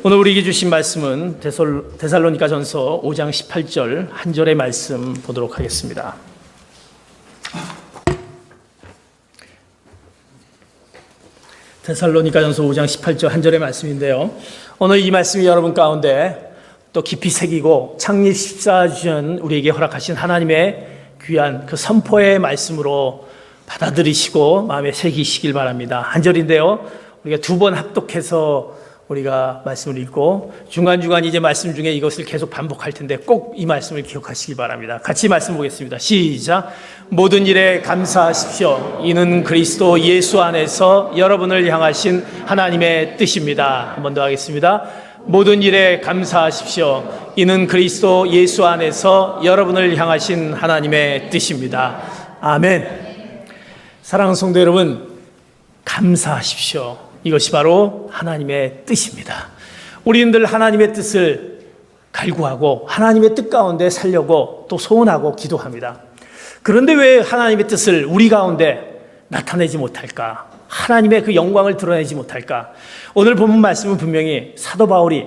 오늘 우리에게 주신 말씀은 데살로니가전서 5장 18절 한 절의 말씀 보도록 하겠습니다. 데살로니가전서 5장 18절 한 절의 말씀인데요. 오늘 이 말씀이 여러분 가운데 또 깊이 새기고 창립 14주년 우리에게 허락하신 하나님의 귀한 그 선포의 말씀으로 받아들이시고 마음에 새기시길 바랍니다. 한 절인데요. 우리가 두 번 합독해서 우리가 말씀을 읽고 중간중간 이제 말씀 중에 이것을 계속 반복할 텐데 꼭 이 말씀을 기억하시기 바랍니다. 같이 말씀 보겠습니다. 시작. 모든 일에 감사하십시오. 이는 그리스도 예수 안에서 여러분을 향하신 하나님의 뜻입니다. 한 번 더 하겠습니다. 모든 일에 감사하십시오. 이는 그리스도 예수 안에서 여러분을 향하신 하나님의 뜻입니다. 아멘. 사랑하는 성도 여러분, 감사하십시오. 이것이 바로 하나님의 뜻입니다. 우리는 늘 하나님의 뜻을 갈구하고 하나님의 뜻 가운데 살려고 또 소원하고 기도합니다. 그런데 왜 하나님의 뜻을 우리 가운데 나타내지 못할까? 하나님의 그 영광을 드러내지 못할까? 오늘 본문 말씀은 분명히 사도 바울이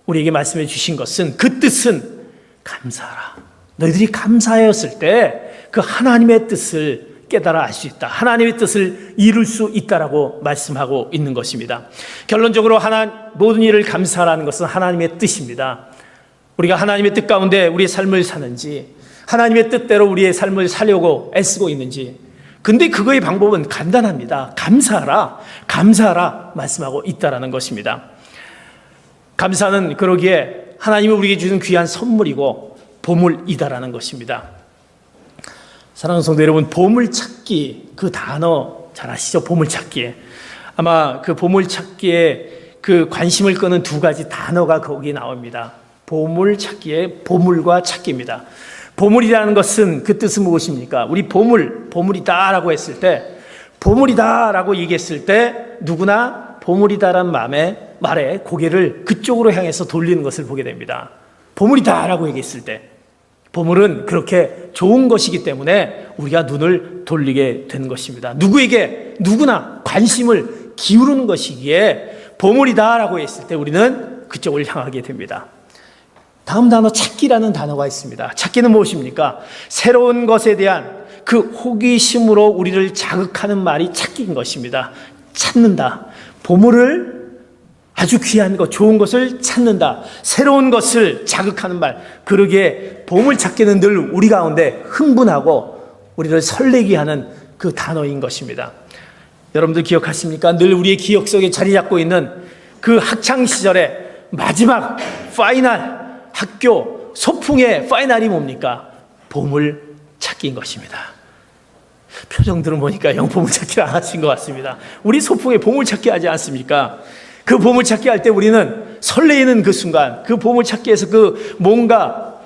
우리에게 말씀해 주신 것은 그 뜻은 감사하라. 너희들이 감사하였을 때 그 하나님의 뜻을 깨달아 알 수 있다. 하나님의 뜻을 이룰 수 있다라고 말씀하고 있는 것입니다. 결론적으로 모든 일을 감사하라는 것은 하나님의 뜻입니다. 우리가 하나님의 뜻 가운데 우리의 삶을 사는지, 하나님의 뜻대로 우리의 삶을 살려고 애쓰고 있는지. 근데 그거의 방법은 간단합니다. 감사하라, 감사하라 말씀하고 있다라는 것입니다. 감사는 그러기에 하나님이 우리에게 주는 귀한 선물이고 보물이다라는 것입니다. 사랑하는 성도 여러분, 보물찾기 그 단어 잘 아시죠? 보물찾기. 아마 그 보물찾기에 그 관심을 끄는 두 가지 단어가 거기에 나옵니다. 보물찾기의 보물과 찾기입니다. 보물이라는 것은 그 뜻은 무엇입니까? 우리 보물이다라고 했을 때, 보물이다라고 얘기했을 때 누구나 보물이다라는 말에 고개를 그쪽으로 향해서 돌리는 것을 보게 됩니다. 보물이다라고 얘기했을 때. 보물은 그렇게 좋은 것이기 때문에 우리가 눈을 돌리게 되는 것입니다. 누구나 관심을 기울이는 것이기에 보물이다라고 했을 때 우리는 그쪽을 향하게 됩니다. 다음 단어 찾기라는 단어가 있습니다. 찾기는 무엇입니까? 새로운 것에 대한 그 호기심으로 우리를 자극하는 말이 찾기인 것입니다. 찾는다. 보물을 아주 귀한 것, 좋은 것을 찾는다. 새로운 것을 자극하는 말. 그러기에 보물찾기는 늘 우리 가운데 흥분하고 우리를 설레게 하는 그 단어인 것입니다. 여러분들 기억하십니까? 늘 우리의 기억 속에 자리 잡고 있는 그 학창시절의 마지막 파이널, 학교 소풍의 파이널이 뭡니까? 보물찾기인 것입니다. 표정들은 보니까 영 보물찾기를 안 하신 것 같습니다. 우리 소풍에 보물찾기 하지 않습니까? 그 보물찾기 할 때 우리는 설레이는 그 순간, 그 보물찾기에서 그 뭔가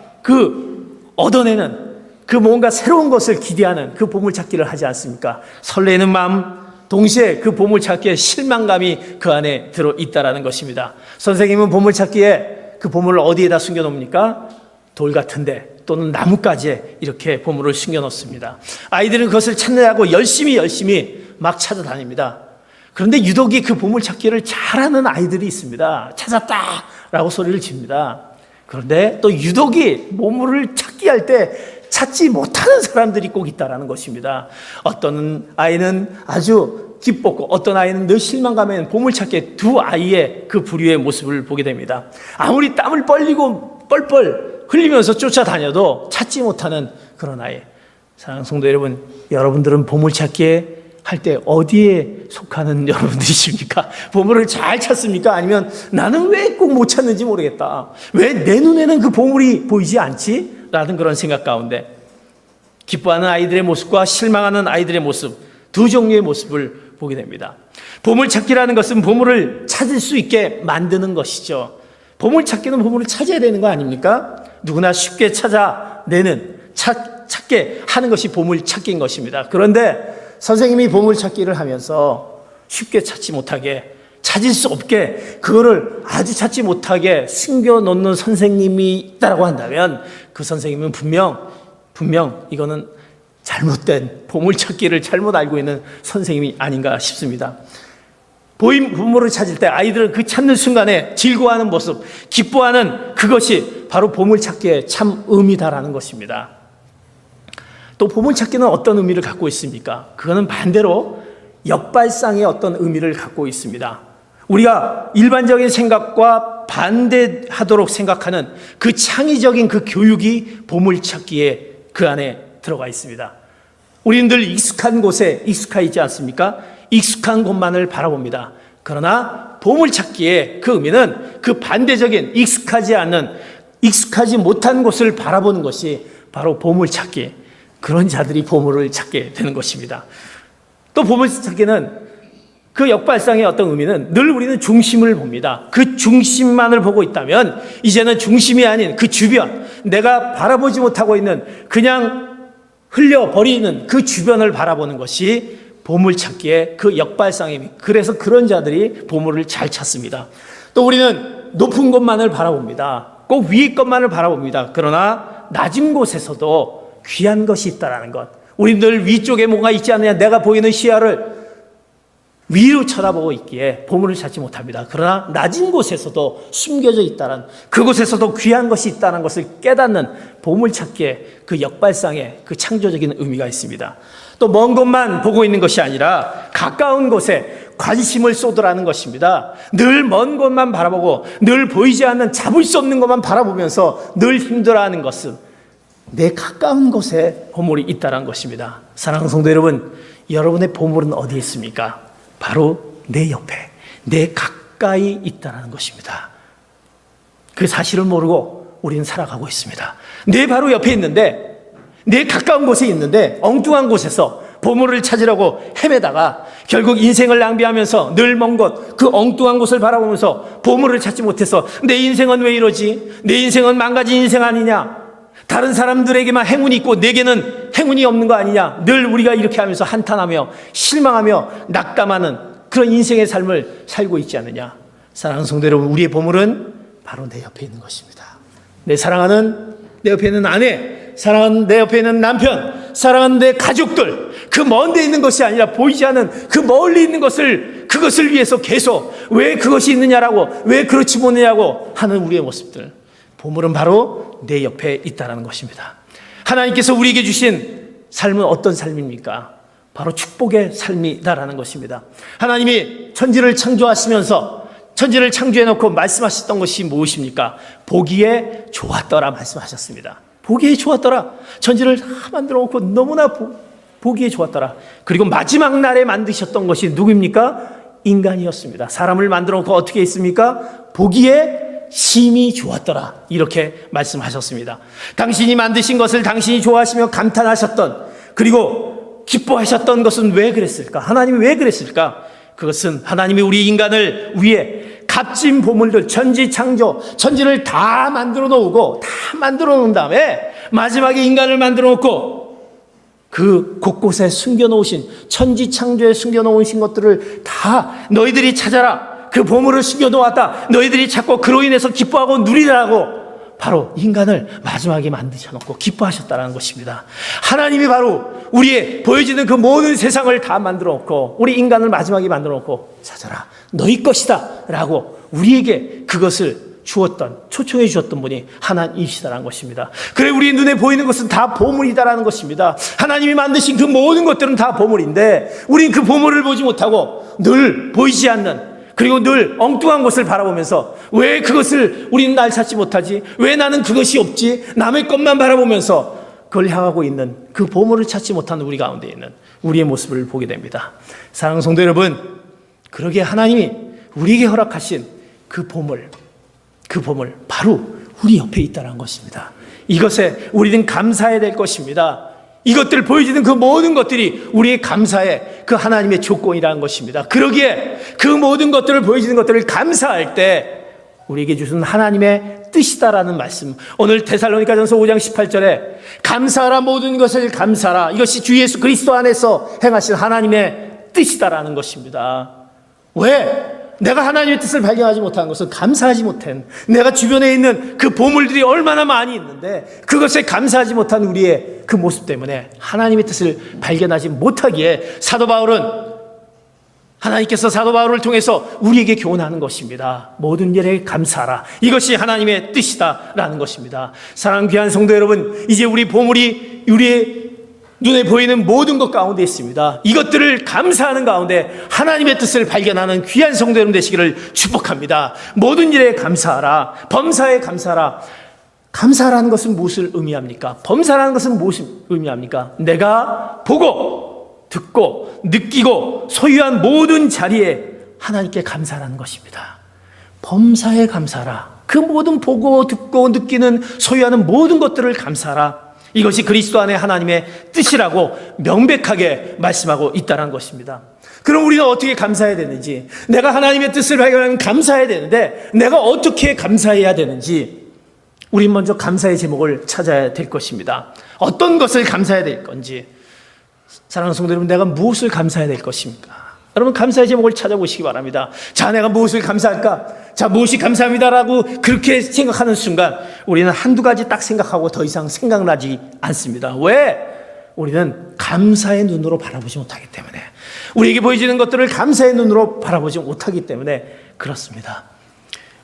얻어내는 그 뭔가 새로운 것을 기대하는 그 보물찾기를 하지 않습니까? 설레는 마음, 동시에 그 보물찾기에 실망감이 그 안에 들어있다라는 것입니다. 선생님은 보물찾기에 그 보물을 어디에다 숨겨놓습니까? 돌 같은데 또는 나뭇가지에 이렇게 보물을 숨겨놓습니다. 아이들은 그것을 찾느라고 열심히 막 찾아다닙니다. 그런데 유독이 그 보물찾기를 잘하는 아이들이 있습니다. 찾았다라고 소리를 칩니다. 그런데 또 유독이 보물을 찾기 할 때 찾지 못하는 사람들이 꼭 있다라는 것입니다. 어떤 아이는 아주 기뻤고 어떤 아이는 늘 실망감에 보물찾기에 두 아이의 그 부류의 모습을 보게 됩니다. 아무리 땀을 뻘리고 뻘뻘 흘리면서 쫓아다녀도 찾지 못하는 그런 아이. 사랑하는 성도 여러분, 여러분들은 보물찾기에 할 때 어디에 속하는 여러분들이십니까? 보물을 잘 찾습니까? 아니면 나는 왜 꼭 못 찾는지 모르겠다. 왜 내 눈에는 그 보물이 보이지 않지? 라는 그런 생각 가운데 기뻐하는 아이들의 모습과 실망하는 아이들의 모습, 두 종류의 모습을 보게 됩니다. 보물찾기라는 것은 보물을 찾을 수 있게 만드는 것이죠. 보물찾기는 보물을 찾아야 되는 거 아닙니까? 누구나 쉽게 찾게 하는 것이 보물찾기인 것입니다. 그런데 선생님이 보물찾기를 하면서 쉽게 찾지 못하게, 찾을 수 없게, 그거를 아주 찾지 못하게 숨겨놓는 선생님이 있다고 한다면 그 선생님은 분명 이거는 잘못된 보물찾기를 잘못 알고 있는 선생님이 아닌가 싶습니다. 보물을 찾을 때 아이들은 그 찾는 순간에 즐거워하는 모습, 기뻐하는 그것이 바로 보물찾기의 참 의미다라는 것입니다. 또 보물찾기는 어떤 의미를 갖고 있습니까? 그거는 반대로 역발상의 어떤 의미를 갖고 있습니다. 우리가 일반적인 생각과 반대하도록 생각하는 그 창의적인 그 교육이 보물찾기에 그 안에 들어가 있습니다. 우리는 늘 익숙한 곳에 익숙해 있지 않습니까? 익숙한 곳만을 바라봅니다. 그러나 보물찾기의 그 의미는 그 반대적인 익숙하지 못한 곳을 바라보는 것이 바로 보물찾기, 그런 자들이 보물을 찾게 되는 것입니다. 또 보물찾기는 그 역발상의 어떤 의미는 늘 우리는 중심을 봅니다. 그 중심만을 보고 있다면 이제는 중심이 아닌 그 주변, 내가 바라보지 못하고 있는 그냥 흘려버리는 그 주변을 바라보는 것이 보물찾기의 그 역발상의 의미. 그래서 그런 자들이 보물을 잘 찾습니다. 또 우리는 높은 곳만을 바라봅니다. 꼭 위의 것만을 바라봅니다. 그러나 낮은 곳에서도 귀한 것이 있다는 것. 우리 늘 위쪽에 뭔가 있지 않느냐, 내가 보이는 시야를 위로 쳐다보고 있기에 보물을 찾지 못합니다. 그러나 낮은 곳에서도 숨겨져 있다는, 그곳에서도 귀한 것이 있다는 것을 깨닫는 보물찾기의 그 역발상의 그 창조적인 의미가 있습니다. 또 먼 곳만 보고 있는 것이 아니라 가까운 곳에 관심을 쏟으라는 것입니다. 늘 먼 곳만 바라보고 늘 보이지 않는, 잡을 수 없는 것만 바라보면서 늘 힘들어하는 것은 내 가까운 곳에 보물이 있다는 것입니다. 사랑하는 성도 여러분, 여러분의 보물은 어디에 있습니까? 바로 내 옆에, 내 가까이 있다는 것입니다. 그 사실을 모르고 우리는 살아가고 있습니다. 내 바로 옆에 있는데, 내 가까운 곳에 있는데 엉뚱한 곳에서 보물을 찾으려고 헤매다가 결국 인생을 낭비하면서 늘 먼 곳, 그 엉뚱한 곳을 바라보면서 보물을 찾지 못해서 내 인생은 왜 이러지? 내 인생은 망가진 인생 아니냐? 다른 사람들에게만 행운이 있고 내게는 행운이 없는 거 아니냐? 늘 우리가 이렇게 하면서 한탄하며 실망하며 낙담하는 그런 인생의 삶을 살고 있지 않느냐? 사랑하는 성도 여러분, 우리의 보물은 바로 내 옆에 있는 것입니다. 내 사랑하는 내 옆에 있는 아내, 사랑하는 내 옆에 있는 남편, 사랑하는 내 가족들, 그 먼 데 있는 것이 아니라 보이지 않는 그 멀리 있는 것을, 그것을 위해서 계속 왜 그것이 있느냐라고, 왜 그렇지 못느냐고 하는 우리의 모습들. 보물은 바로 내 옆에 있다는 것입니다. 하나님께서 우리에게 주신 삶은 어떤 삶입니까? 바로 축복의 삶이다라는 것입니다. 하나님이 천지를 창조하시면서 천지를 창조해놓고 말씀하셨던 것이 무엇입니까? 보기에 좋았더라 말씀하셨습니다. 보기에 좋았더라. 천지를 다 만들어 놓고 너무나 보기에 좋았더라. 그리고 마지막 날에 만드셨던 것이 누구입니까? 인간이었습니다. 사람을 만들어 놓고 어떻게 했습니까? 보기에 심히 좋았더라. 이렇게 말씀하셨습니다. 당신이 만드신 것을 당신이 좋아하시며 감탄하셨던, 그리고 기뻐하셨던 것은 왜 그랬을까? 하나님이 왜 그랬을까? 그것은 하나님이 우리 인간을 위해 값진 보물들, 천지 창조, 천지를 다 만들어 놓고, 다 만들어 놓은 다음에 마지막에 인간을 만들어 놓고 그 곳곳에 숨겨 놓으신, 천지 창조에 숨겨 놓으신 것들을 다 너희들이 찾아라. 그 보물을 숨겨 놓았다. 너희들이 찾고 그로 인해서 기뻐하고 누리라고 바로 인간을 마지막에 만드셔놓고 기뻐하셨다는 것입니다. 하나님이 바로 우리의 보여지는 그 모든 세상을 다 만들어 놓고 우리 인간을 마지막에 만들어 놓고 찾아라. 너희 것이다 라고 우리에게 그것을 주었던, 초청해 주셨던 분이 하나님이시다라는 것입니다. 그래 우리 눈에 보이는 것은 다 보물이다라는 것입니다. 하나님이 만드신 그 모든 것들은 다 보물인데 우린 그 보물을 보지 못하고 늘 보이지 않는, 그리고 늘 엉뚱한 곳을 바라보면서 왜 그것을 우리는 날 찾지 못하지? 왜 나는 그것이 없지? 남의 것만 바라보면서 그걸 향하고 있는, 그 보물을 찾지 못하는 우리 가운데 있는 우리의 모습을 보게 됩니다. 사랑하는 성도 여러분, 그러기에 하나님이 우리에게 허락하신 그 보물 바로 우리 옆에 있다는 것입니다. 이것에 우리는 감사해야 될 것입니다. 이것들 보여지는 그 모든 것들이 우리의 감사의 그 하나님의 조건이라는 것입니다. 그러기에 그 모든 것들을 보여지는 것들을 감사할 때 우리에게 주신 하나님의 뜻이다라는 말씀, 오늘 데살로니가전서 5장 18절에 감사하라, 모든 것을 감사하라, 이것이 주 예수 그리스도 안에서 행하신 하나님의 뜻이다라는 것입니다. 왜? 내가 하나님의 뜻을 발견하지 못한 것은 감사하지 못한, 내가 주변에 있는 그 보물들이 얼마나 많이 있는데 그것에 감사하지 못한 우리의 그 모습 때문에 하나님의 뜻을 발견하지 못하기에 사도 바울은 하나님께서 사도 바울을 통해서 우리에게 교훈하는 것입니다. 모든 일에 감사하라. 이것이 하나님의 뜻이다라는 것입니다. 사랑하는 귀한 성도 여러분, 이제 우리 보물이 우리의 눈에 보이는 모든 것 가운데 있습니다. 이것들을 감사하는 가운데 하나님의 뜻을 발견하는 귀한 성도 여러분 되시기를 축복합니다. 모든 일에 감사하라. 범사에 감사하라. 감사라는 것은 무엇을 의미합니까? 범사라는 것은 무엇을 의미합니까? 내가 보고 듣고 느끼고 소유한 모든 자리에 하나님께 감사라는 것입니다. 범사에 감사하라. 그 모든 보고 듣고 느끼는 소유하는 모든 것들을 감사하라. 이것이 그리스도 안에 하나님의 뜻이라고 명백하게 말씀하고 있다는 것입니다. 그럼 우리는 어떻게 감사해야 되는지, 내가 하나님의 뜻을 발견하면 감사해야 되는데 내가 어떻게 감사해야 되는지, 우린 먼저 감사의 제목을 찾아야 될 것입니다. 어떤 것을 감사해야 될 건지. 사랑하는 성도 여러분, 내가 무엇을 감사해야 될 것입니까? 여러분, 감사의 제목을 찾아보시기 바랍니다. 자, 내가 무엇을 감사할까? 자, 무엇이 감사합니다라고 그렇게 생각하는 순간 우리는 한두 가지 딱 생각하고 더 이상 생각나지 않습니다. 왜? 우리는 감사의 눈으로 바라보지 못하기 때문에, 우리에게 보여지는 것들을 감사의 눈으로 바라보지 못하기 때문에 그렇습니다.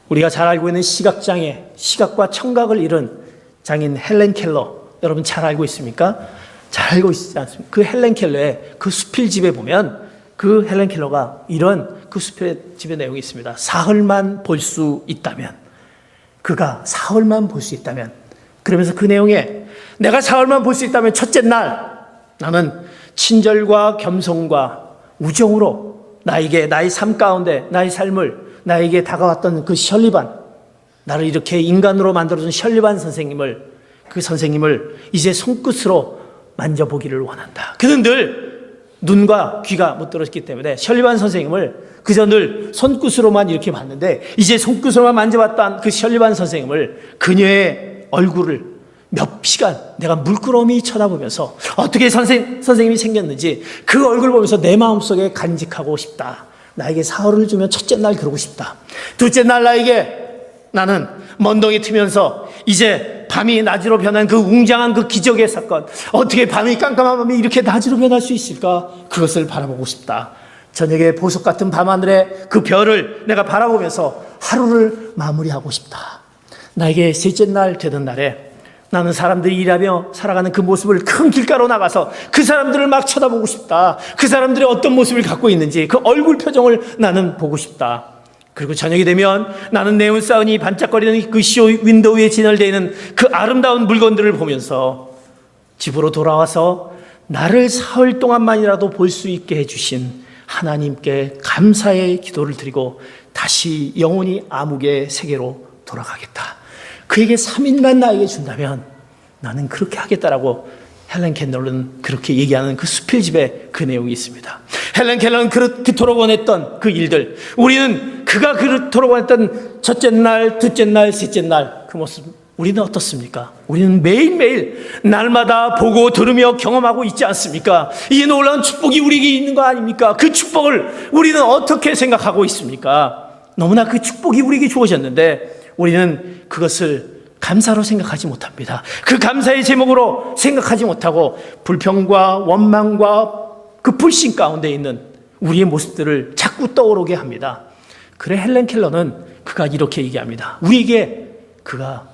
우리가 잘 알고 있는 시각장애, 시각과 청각을 잃은 장인 헬렌 켈러, 여러분 잘 알고 있습니까? 잘 알고 있지 않습니까? 그 헬렌 켈러의 그 수필집에 보면 그 헬렌 켈러가 이런 그 수필집의 내용이 있습니다. 사흘만 볼 수 있다면, 그가 사흘만 볼 수 있다면, 그러면서 그 내용에 내가 사흘만 볼 수 있다면 첫째 날 나는 친절과 겸손과 우정으로 나에게 나의 삶 가운데 나의 삶을 나에게 다가왔던 그 셜리반, 나를 이렇게 인간으로 만들어준 셜리반 선생님을, 그 선생님을 이제 손끝으로 만져보기를 원한다. 그는 늘 눈과 귀가 못 들었기 때문에 셜리반 선생님을 그저 늘 손끝으로만 이렇게 봤는데, 이제 손끝으로만 만져봤던 그 셜리반 선생님을, 그녀의 얼굴을 몇 시간 내가 물끄러미 쳐다보면서 어떻게 선생님이 생겼는지 그 얼굴 보면서 내 마음속에 간직하고 싶다. 나에게 사흘을 주면 첫째 날 그러고 싶다. 둘째 날 나는 먼덩이 트면서 이제 밤이 낮으로 변한 그 웅장한 그 기적의 사건, 어떻게 밤이 깜깜한 밤이 이렇게 낮으로 변할 수 있을까? 그것을 바라보고 싶다. 저녁에 보석 같은 밤하늘에 그 별을 내가 바라보면서 하루를 마무리하고 싶다. 나에게 셋째 날 되던 날에 나는 사람들이 일하며 살아가는 그 모습을 큰 길가로 나가서 그 사람들을 막 쳐다보고 싶다. 그 사람들이 어떤 모습을 갖고 있는지 그 얼굴 표정을 나는 보고 싶다. 그리고 저녁이 되면 나는 네온사운이 반짝거리는 그 쇼 윈도우 위에 진열되어 있는 그 아름다운 물건들을 보면서 집으로 돌아와서 나를 사흘 동안만이라도 볼 수 있게 해주신 하나님께 감사의 기도를 드리고 다시 영원히 암흑의 세계로 돌아가겠다. 그에게 3일만 나에게 준다면 나는 그렇게 하겠다라고 헬렌 켈러는 그렇게 얘기하는 그 수필집에 그 내용이 있습니다. 헬렌 켈러는 그토록 원했던 그 일들, 우리는 그가 그토록 원했던 첫째 날, 둘째 날, 셋째 날 그 모습, 우리는 어떻습니까? 우리는 매일매일 날마다 보고 들으며 경험하고 있지 않습니까? 이 놀라운 축복이 우리에게 있는 거 아닙니까? 그 축복을 우리는 어떻게 생각하고 있습니까? 너무나 그 축복이 우리에게 주어졌는데 우리는 그것을 감사로 생각하지 못합니다. 그 감사의 제목으로 생각하지 못하고 불평과 원망과 그 불신 가운데 있는 우리의 모습들을 자꾸 떠오르게 합니다. 그래 헬렌 켈러는 그가 이렇게 얘기합니다. 우리에게 그가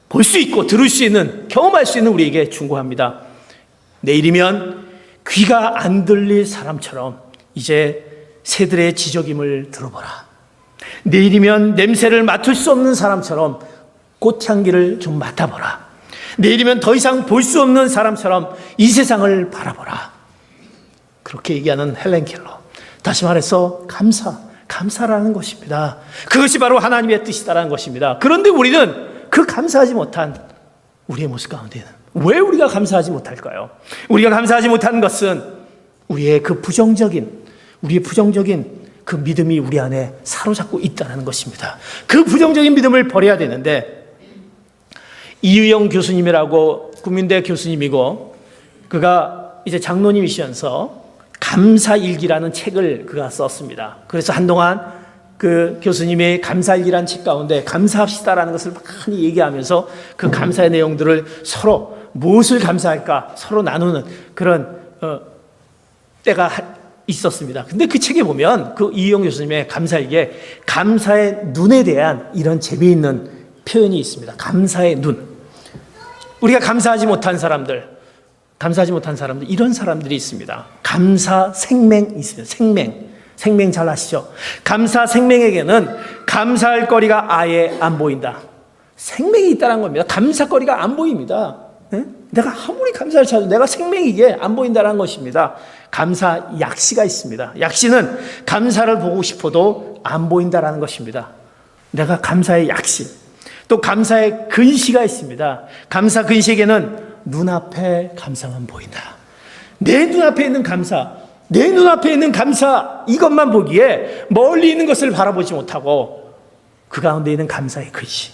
볼 수 있고 들을 수 있는, 경험할 수 있는 우리에게 충고합니다. 내일이면 귀가 안 들릴 사람처럼 이제 새들의 지저귐을 들어보라. 내일이면 냄새를 맡을 수 없는 사람처럼 꽃향기를 좀 맡아보라. 내일이면 더 이상 볼 수 없는 사람처럼 이 세상을 바라보라. 그렇게 얘기하는 헬렌 켈러. 다시 말해서 감사라는 것입니다. 그것이 바로 하나님의 뜻이다라는 것입니다. 그런데 우리는 그 감사하지 못한 우리의 모습 가운데는 왜 우리가 감사하지 못할까요? 우리가 감사하지 못하는 것은 우리의 부정적인 그 믿음이 우리 안에 사로잡고 있다는 것입니다. 그 부정적인 믿음을 버려야 되는데, 이유영 교수님이라고 국민대 교수님이고 그가 이제 장로님이시면서 감사일기라는 책을 그가 썼습니다. 그래서 한동안 그 교수님의 감사일기라는 책 가운데 감사합시다라는 것을 많이 얘기하면서 그 감사의 내용들을 서로 무엇을 감사할까 서로 나누는 그런 때가 있었습니다. 근데 그 책에 보면 그 이영 교수님의 감사일기에 감사의 눈에 대한 이런 재미있는 표현이 있습니다. 감사의 눈. 우리가 감사하지 못한 사람들 이런 사람들이 있습니다. 감사 생명이 있습니다. 생명 잘 아시죠? 감사 생명에게는 감사할 거리가 아예 안 보인다. 생명이 있다는 겁니다. 감사거리가 안 보입니다. 네? 내가 아무리 감사를 찾아도 내가 생명이기에 안 보인다는 것입니다. 감사 약시가 있습니다. 약시는 감사를 보고 싶어도 안 보인다는 것입니다. 내가 감사의 약시. 또 감사의 근시가 있습니다. 감사 근시에게는 눈앞에 감사만 보인다. 내 눈앞에 있는 감사, 내 눈앞에 있는 감사, 이것만 보기에 멀리 있는 것을 바라보지 못하고 그 가운데 있는 감사의 근시,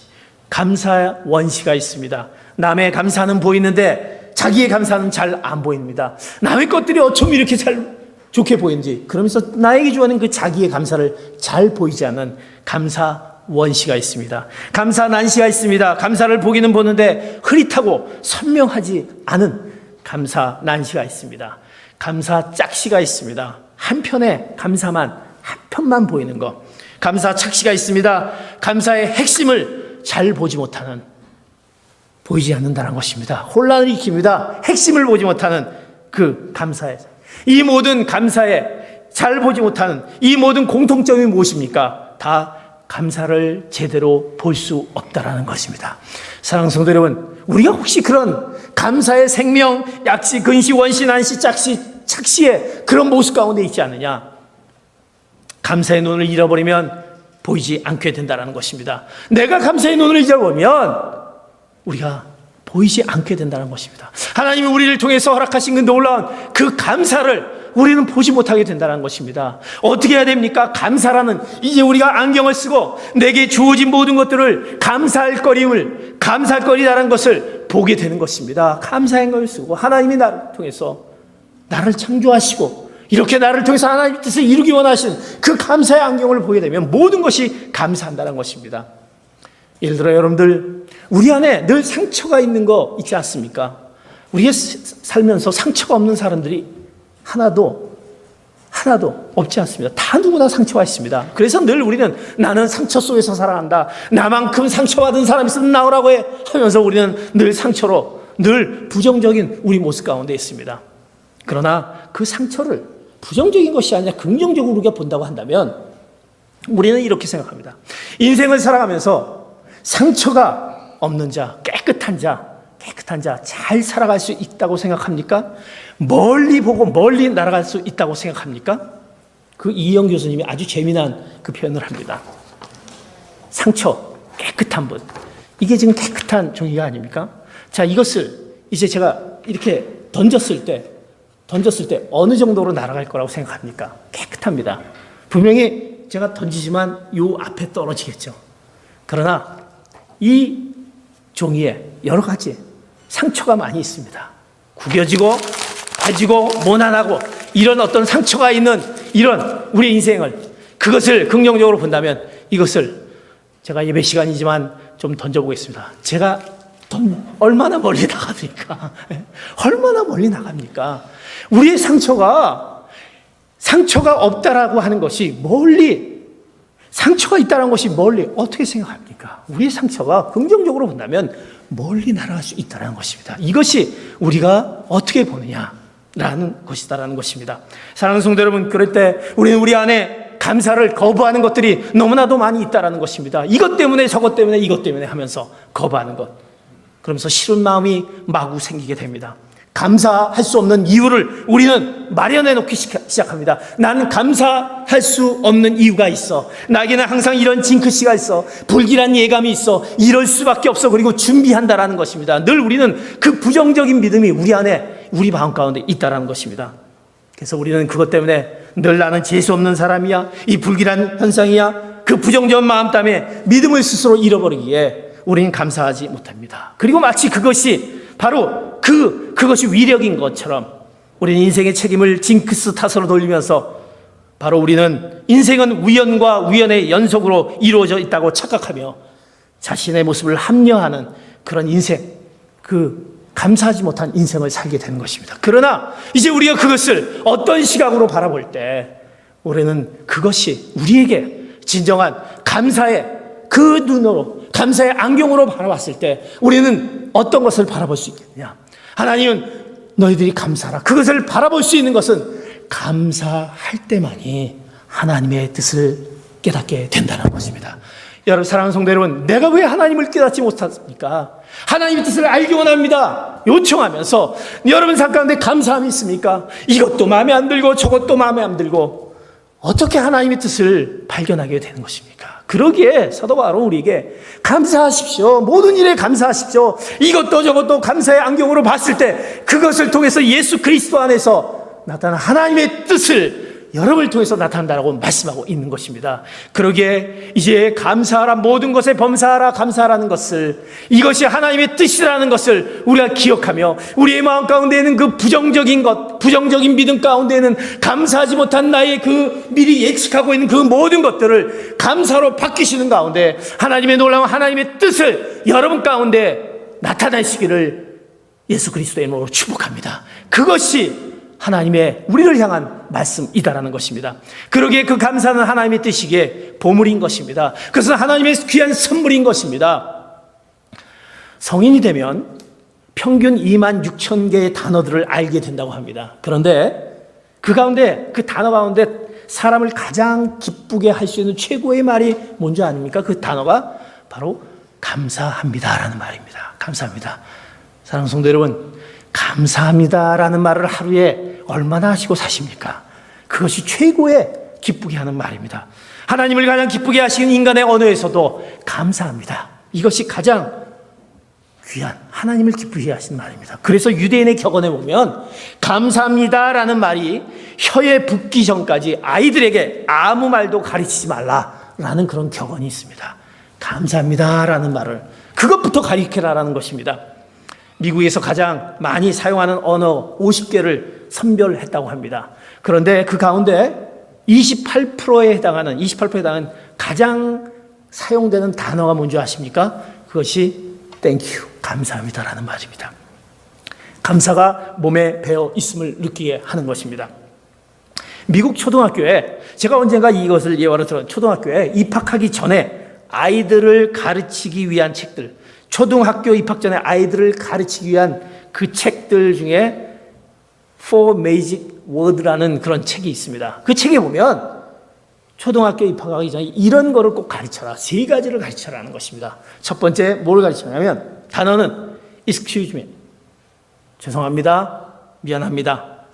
감사 원시가 있습니다. 남의 감사는 보이는데 자기의 감사는 잘 안 보입니다. 남의 것들이 어쩜 이렇게 잘 좋게 보이는지, 그러면서 나에게 주어진 그 자기의 감사를 잘 보이지 않는 감사 원시가 있습니다. 감사 난시가 있습니다. 감사를 보기는 보는데 흐릿하고 선명하지 않은 감사 난시가 있습니다. 감사 짝시가 있습니다. 한편의 감사만, 한편만 보이는 것. 감사 착시가 있습니다. 감사의 핵심을 잘 보지 못하는, 보이지 않는다는 것입니다. 혼란을 일으킵니다. 핵심을 보지 못하는 그 감사에, 이 모든 감사에 잘 보지 못하는 이 모든 공통점이 무엇입니까? 다 감사를 제대로 볼 수 없다라는 것입니다. 사랑하는 성도 여러분, 우리가 혹시 그런 감사의 생명, 약시, 근시, 원시, 난시, 짝시, 착시의 그런 모습 가운데 있지 않느냐? 감사의 눈을 잃어버리면 보이지 않게 된다는 것입니다. 내가 감사의 눈을 잃어버리면 우리가 보이지 않게 된다는 것입니다. 하나님이 우리를 통해서 허락하신 그 놀라운 그 감사를 우리는 보지 못하게 된다는 것입니다. 어떻게 해야 됩니까? 감사라는, 이제 우리가 안경을 쓰고 내게 주어진 모든 것들을 감사할 거리다라는 것을 보게 되는 것입니다. 감사의 걸 쓰고 하나님이 나를 통해서 나를 창조하시고 이렇게 나를 통해서 하나님의 뜻을 이루기 원하시는 그 감사의 안경을 보게 되면 모든 것이 감사한다는 것입니다. 예를 들어 여러분들, 우리 안에 늘 상처가 있는 거 있지 않습니까? 우리가 살면서 상처가 없는 사람들이 하나도 없지 않습니다. 다 누구나 상처가 있습니다. 그래서 늘 우리는 나는 상처 속에서 살아간다, 나만큼 상처받은 사람이 있으면 나오라고 해 하면서 우리는 늘 상처로, 늘 부정적인 우리 모습 가운데 있습니다. 그러나 그 상처를 부정적인 것이 아니라 긍정적으로 우리가 본다고 한다면 우리는 이렇게 생각합니다. 인생을 살아가면서 상처가 없는 자, 깨끗한 자, 잘 살아갈 수 있다고 생각합니까? 멀리 보고 멀리 날아갈 수 있다고 생각합니까? 그 이영 교수님이 아주 재미난 그 표현을 합니다. 상처, 깨끗한 분. 이게 지금 깨끗한 종이가 아닙니까? 자, 이것을 이제 제가 이렇게 던졌을 때 어느 정도로 날아갈 거라고 생각합니까? 깨끗합니다. 분명히 제가 던지지만 요 앞에 떨어지겠죠. 그러나 이 종이에 여러 가지 상처가 많이 있습니다. 구겨지고 빠지고 모난하고 이런 어떤 상처가 있는 이런 우리 인생을, 그것을 긍정적으로 본다면 이것을 제가 예배 시간이지만 좀 던져보겠습니다. 제가 얼마나 멀리 나갑니까? 얼마나 멀리 나갑니까? 우리의 상처가 없다라고 하는 것이 멀리, 상처가 있다는 것이 멀리, 어떻게 생각합니까? 우리의 상처가 긍정적으로 본다면 멀리 날아갈 수 있다는 것입니다. 이것이 우리가 어떻게 보느냐라는 것이다라는 것입니다. 사랑하는 성도 여러분, 그럴 때 우리는 우리 안에 감사를 거부하는 것들이 너무나도 많이 있다라는 것입니다. 이것 때문에 저것 때문에 이것 때문에 하면서 거부하는 것, 그러면서 싫은 마음이 마구 생기게 됩니다. 감사할 수 없는 이유를 우리는 마련해 놓기 시작합니다. 나는 감사할 수 없는 이유가 있어. 나에게는 항상 이런 징크스가 있어. 불길한 예감이 있어. 이럴 수밖에 없어. 그리고 준비한다라는 것입니다. 늘 우리는 그 부정적인 믿음이 우리 안에, 우리 마음 가운데 있다라는 것입니다. 그래서 우리는 그것 때문에 늘 나는 재수 없는 사람이야, 이 불길한 현상이야, 그 부정적인 마음 때문에 믿음을 스스로 잃어버리기에 우리는 감사하지 못합니다. 그리고 마치 그것이 바로 그것이 위력인 것처럼 우리는 인생의 책임을 징크스 탓으로 돌리면서 바로 우리는 인생은 우연과 우연의 연속으로 이루어져 있다고 착각하며 자신의 모습을 합리화하는 그런 인생, 그 감사하지 못한 인생을 살게 되는 것입니다. 그러나 이제 우리가 그것을 어떤 시각으로 바라볼 때 올해는 그것이 우리에게 진정한 감사의 그 눈으로, 감사의 안경으로 바라봤을 때 우리는 어떤 것을 바라볼 수 있겠느냐? 하나님은 너희들이 감사하라. 그것을 바라볼 수 있는 것은 감사할 때만이 하나님의 뜻을 깨닫게 된다는 것입니다. 여러분, 사랑하는 성도 여러분, 내가 왜 하나님을 깨닫지 못했습니까? 하나님의 뜻을 알기 원합니다. 요청하면서 여러분 삶 가운데 감사함이 있습니까? 이것도 마음에 안 들고 저것도 마음에 안 들고 어떻게 하나님의 뜻을 발견하게 되는 것입니까? 그러기에 사도 바울은 우리에게 감사하십시오. 모든 일에 감사하십시오. 이것도 저것도 감사의 안경으로 봤을 때 그것을 통해서 예수 그리스도 안에서 나타난 하나님의 뜻을 여러분을 통해서 나타난다라고 말씀하고 있는 것입니다. 그러기에 이제 감사하라, 모든 것에 범사하라, 감사하라는 것을, 이것이 하나님의 뜻이라는 것을 우리가 기억하며 우리의 마음 가운데에는 그 부정적인 것, 부정적인 믿음 가운데에는 감사하지 못한 나의 그 미리 예측하고 있는 그 모든 것들을 감사로 바뀌시는 가운데 하나님의 놀라운 하나님의 뜻을 여러분 가운데 나타내시기를 예수 그리스도의 이름으로 축복합니다. 그것이 하나님의 우리를 향한 말씀이다라는 것입니다. 그러기에 그 감사는 하나님의 뜻이기에 보물인 것입니다. 그것은 하나님의 귀한 선물인 것입니다. 성인이 되면 평균 26,000개의 단어들을 알게 된다고 합니다. 그런데 그 가운데, 그 단어 가운데 사람을 가장 기쁘게 할 수 있는 최고의 말이 뭔지 아닙니까? 그 단어가 바로 감사합니다라는 말입니다. 감사합니다. 사랑하는 성도 여러분, 감사합니다라는 말을 하루에 얼마나 하시고 사십니까? 그것이 최고의 기쁘게 하는 말입니다. 하나님을 가장 기쁘게 하시는 인간의 언어에서도 감사합니다. 이것이 가장 귀한, 하나님을 기쁘게 하시는 말입니다. 그래서 유대인의 격언에 보면 감사합니다라는 말이 혀에 붙기 전까지 아이들에게 아무 말도 가르치지 말라라는 그런 격언이 있습니다. 감사합니다라는 말을 그것부터 가르치라라는 것입니다. 미국에서 가장 많이 사용하는 언어 50개를 선별했다고 합니다. 그런데 그 가운데 28%에 해당하는 가장 사용되는 단어가 뭔지 아십니까? 그것이 Thank you, 감사합니다라는 말입니다. 감사가 몸에 배어 있음을 느끼게 하는 것입니다. 미국 초등학교에, 제가 언젠가 이것을 예화로 들었는데, 초등학교에 입학하기 전에 아이들을 가르치기 위한 책들, 초등학교 입학 전에 아이들을 가르치기 위한 그 책들 중에 Four Magic Words라는 그런 책이 있습니다. 그 책에 보면 초등학교 입학하기 전에 이런 거를 꼭 가르쳐라. 3가지를 가르쳐라는 것입니다. 첫 번째 뭘 가르치냐면 단어는 excuse me, 죄송합니다, 미안합니다.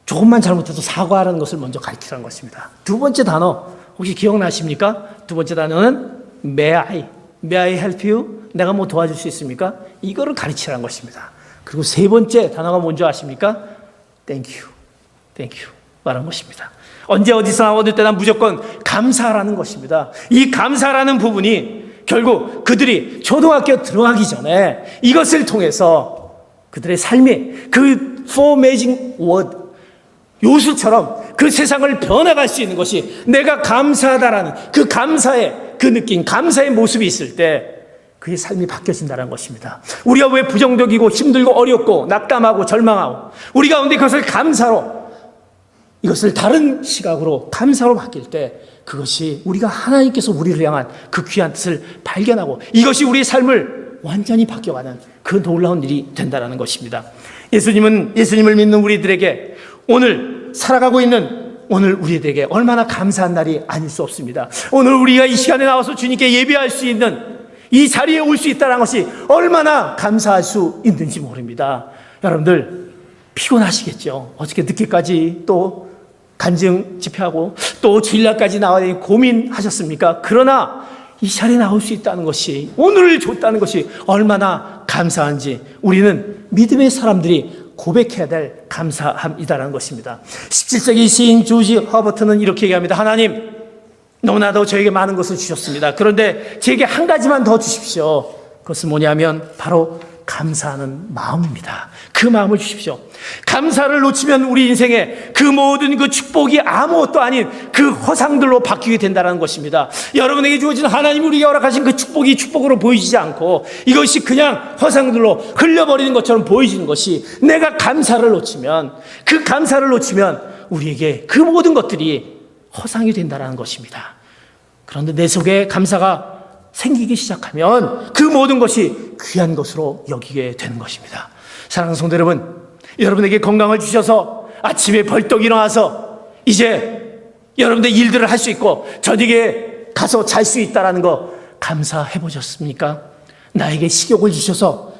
조금만 잘못해도 사과하라는 것을 먼저 가르치라는 것입니다. 두 번째 단어 혹시 기억나십니까? 두 번째 단어는 May I help you? 내가 뭐 도와줄 수 있습니까? 이거를 가르치라는 것입니다. 그리고 세 번째 단어가 뭔지 아십니까? Thank you 말하는 것입니다. 언제 어디서나 어느 때나 무조건 감사하라는 것입니다. 이 감사라는 부분이 결국 그들이 초등학교 들어가기 전에 이것을 통해서 그들의 삶이 그 Four Magic Word, 요술처럼 그 세상을 변화갈 수 있는 것이 내가 감사하다라는 그 감사의 그 느낌, 감사의 모습이 있을 때 그의 삶이 바뀌어진다는 것입니다. 우리가 왜 부정적이고 힘들고 어렵고 낙담하고 절망하고 우리 가운데 그것을 감사로, 이것을 다른 시각으로 감사로 바뀔 때 그것이 우리가 하나님께서 우리를 향한 그 귀한 뜻을 발견하고 이것이 우리의 삶을 완전히 바뀌어가는 그 놀라운 일이 된다는 것입니다. 예수님을 믿는 우리들에게 오늘 살아가고 있는 오늘 우리에게 얼마나 감사한 날이 아닐 수 없습니다. 오늘 우리가 이 시간에 나와서 주님께 예배할 수 있는 이 자리에 올 수 있다는 것이 얼마나 감사할 수 있는지 모릅니다. 여러분들 피곤하시겠죠. 어저께 늦게까지 또 간증 집회하고 또 주일날까지 나와야 고민하셨습니까? 그러나 이 자리에 나올 수 있다는 것이, 오늘을 줬다는 것이 얼마나 감사한지 우리는 믿음의 사람들이 고백해야 될 감사함이다라는 것입니다. 17세기 시인 조지 허버트는 이렇게 얘기합니다. 하나님, 너무나도 저에게 많은 것을 주셨습니다. 그런데 제게 한 가지만 더 주십시오. 그것은 뭐냐면 바로 감사하는 마음입니다. 그 마음을 주십시오. 감사를 놓치면 우리 인생에 그 모든 그 축복이 아무것도 아닌 그 허상들로 바뀌게 된다는 것입니다. 여러분에게 주어진 하나님이 우리에게 허락하신 그 축복이 축복으로 보이지 않고 이것이 그냥 허상들로 흘려버리는 것처럼 보이지는 것이, 내가 감사를 놓치면, 그 감사를 놓치면 우리에게 그 모든 것들이 허상이 된다는 것입니다. 그런데 내 속에 감사가 생기기 시작하면 그 모든 것이 귀한 것으로 여기게 되는 것입니다. 사랑하는 성도 여러분, 여러분에게 건강을 주셔서 아침에 벌떡 일어나서 이제 여러분의 일들을 할 수 있고 저녁에 가서 잘 수 있다는 거 감사해 보셨습니까? 나에게 식욕을 주셔서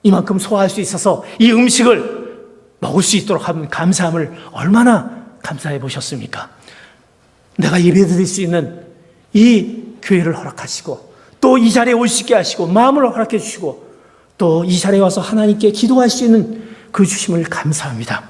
이만큼 소화할 수 있어서 이 음식을 먹을 수 있도록 하는 감사함을 얼마나 감사해 보셨습니까? 내가 예배드릴 수 있는 이 교회를 허락하시고 또 이 자리에 올 수 있게 하시고 마음을 허락해 주시고 또 이 자리에 와서 하나님께 기도할 수 있는 그 주심을 감사합니다.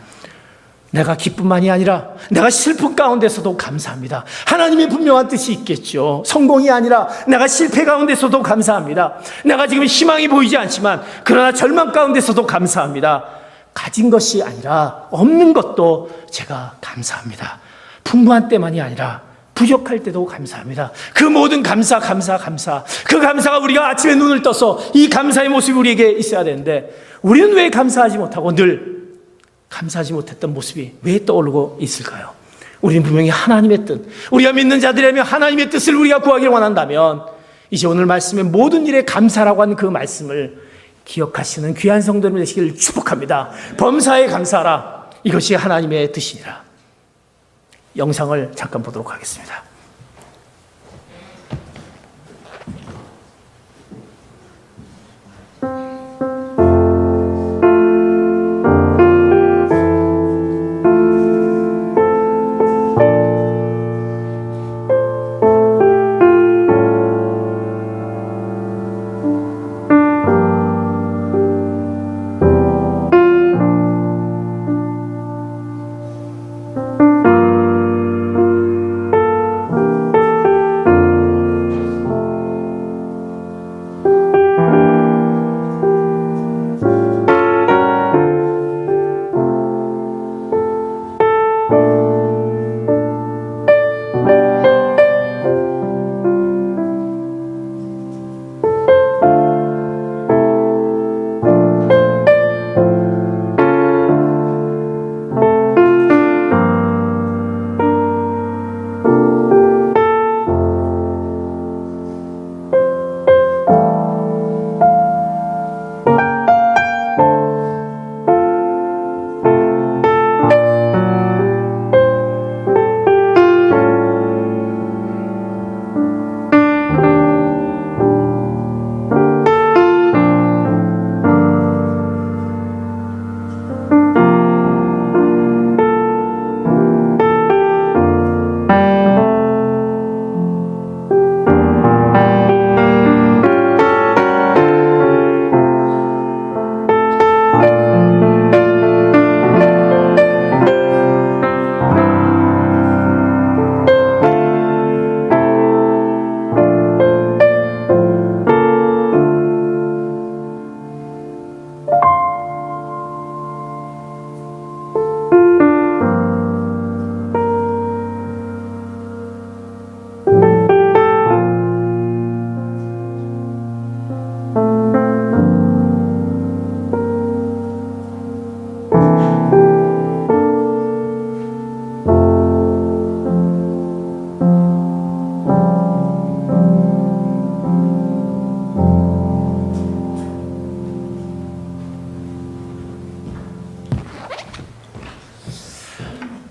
내가 기쁨만이 아니라 내가 슬픔 가운데서도 감사합니다. 하나님의 분명한 뜻이 있겠죠. 성공이 아니라 내가 실패 가운데서도 감사합니다. 내가 지금 희망이 보이지 않지만 그러나 절망 가운데서도 감사합니다. 가진 것이 아니라 없는 것도 제가 감사합니다. 풍부한 때만이 아니라 부족할 때도 감사합니다. 그 모든 감사. 그 감사가 우리가 아침에 눈을 떠서 이 감사의 모습이 우리에게 있어야 되는데 우리는 왜 감사하지 못하고 늘 감사하지 못했던 모습이 왜 떠오르고 있을까요? 우리는 분명히 하나님의 뜻, 우리가 믿는 자들이라면 하나님의 뜻을 우리가 구하기를 원한다면 이제 오늘 말씀의 모든 일에 감사라고 하는 그 말씀을 기억하시는 귀한 성도님 되시기를 축복합니다. 범사에 감사하라. 이것이 하나님의 뜻이니라. 영상을 잠깐 보도록 하겠습니다.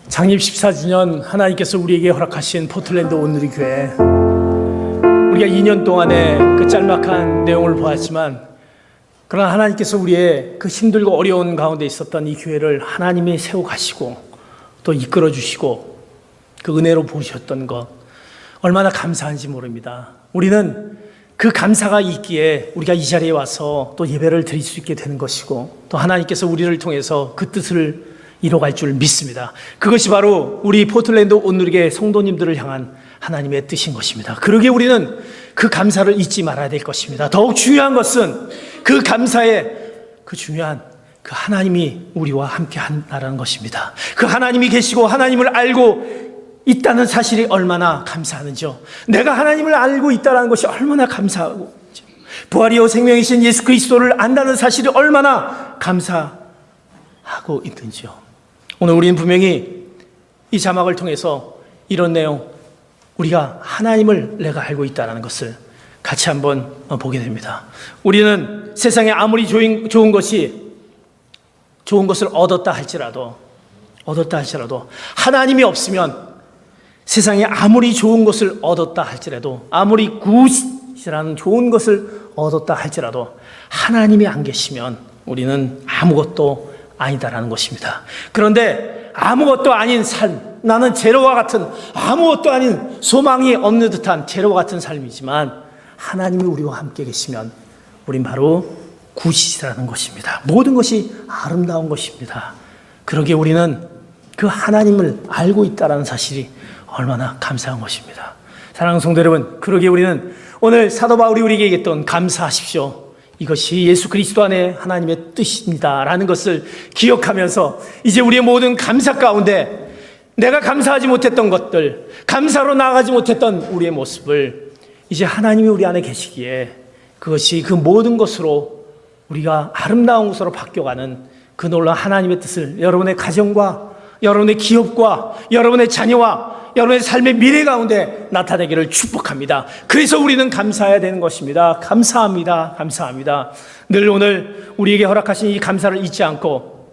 창립 14주년 하나님께서 우리에게 허락하신 포틀랜드 온누리 교회, 우리가 2년 동안의 그 짤막한 내용을 보았지만 그러나 하나님께서 우리의 그 힘들고 어려운 가운데 있었던 이 교회를 하나님이 세워 가시고 또 이끌어 주시고 그 은혜로 보셨던 것 얼마나 감사한지 모릅니다. 우리는 그 감사가 있기에 우리가 이 자리에 와서 또 예배를 드릴 수 있게 되는 것이고 또 하나님께서 우리를 통해서 그 뜻을 이뤄갈 줄 믿습니다. 그것이 바로 우리 포틀랜드 온누리교회 성도님들을 향한 하나님의 뜻인 것입니다. 그러기에 우리는 그 감사를 잊지 말아야 될 것입니다. 더욱 중요한 것은 그 감사에 그 중요한 그 하나님이 우리와 함께 한다는 것입니다. 그 하나님이 계시고 하나님을 알고 있다는 사실이 얼마나 감사하는지요. 내가 하나님을 알고 있다는 것이 얼마나 감사하고, 부활이요 생명이신 예수 그리스도를 안다는 사실이 얼마나 감사하고 있는지요. 오늘 우리는 분명히 이 자막을 통해서 이런 내용, 우리가 하나님을 내가 알고 있다는 것을 같이 한번 보게 됩니다. 우리는 세상에 아무리 좋은 것을 얻었다 할지라도 하나님이 없으면 세상에 아무리 좋은 것을 얻었다 할지라도, 아무리 굿이라는 좋은 것을 얻었다 할지라도 하나님이 안 계시면 우리는 아무것도 아니다라는 것입니다. 그런데 아무것도 아닌 삶, 나는 제로와 같은, 아무것도 아닌, 소망이 없는 듯한 제로와 같은 삶이지만 하나님이 우리와 함께 계시면 우린 바로 굿이라는 것입니다. 모든 것이 아름다운 것입니다. 그러기에 우리는 그 하나님을 알고 있다는 사실이 얼마나 감사한 것입니다. 사랑하는 성도 여러분, 그러기에 우리는 오늘 사도 바울이 우리에게 얘기했던 감사하십시오, 이것이 예수 그리스도 안에 하나님의 뜻입니다 라는 것을 기억하면서 이제 우리의 모든 감사 가운데 내가 감사하지 못했던 것들, 감사로 나아가지 못했던 우리의 모습을 이제 하나님이 우리 안에 계시기에 그것이 그 모든 것으로 우리가 아름다운 것으로 바뀌어가는 그 놀라운 하나님의 뜻을 여러분의 가정과 여러분의 기업과 여러분의 자녀와 여러분의 삶의 미래 가운데 나타내기를 축복합니다. 그래서 우리는 감사해야 되는 것입니다. 감사합니다. 감사합니다. 늘 오늘 우리에게 허락하신 이 감사를 잊지 않고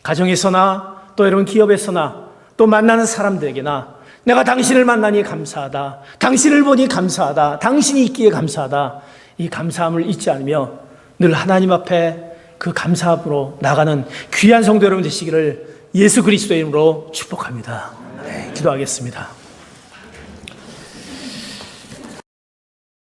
가정에서나 또 여러분 기업에서나 또 만나는 사람들에게나 내가 당신을 만나니 감사하다, 당신을 보니 감사하다, 당신이 있기에 감사하다, 이 감사함을 잊지 않으며 늘 하나님 앞에 그 감사함으로 나가는 귀한 성도 여러분 되시기를 예수 그리스도의 이름으로 축복합니다. 네, 기도하겠습니다.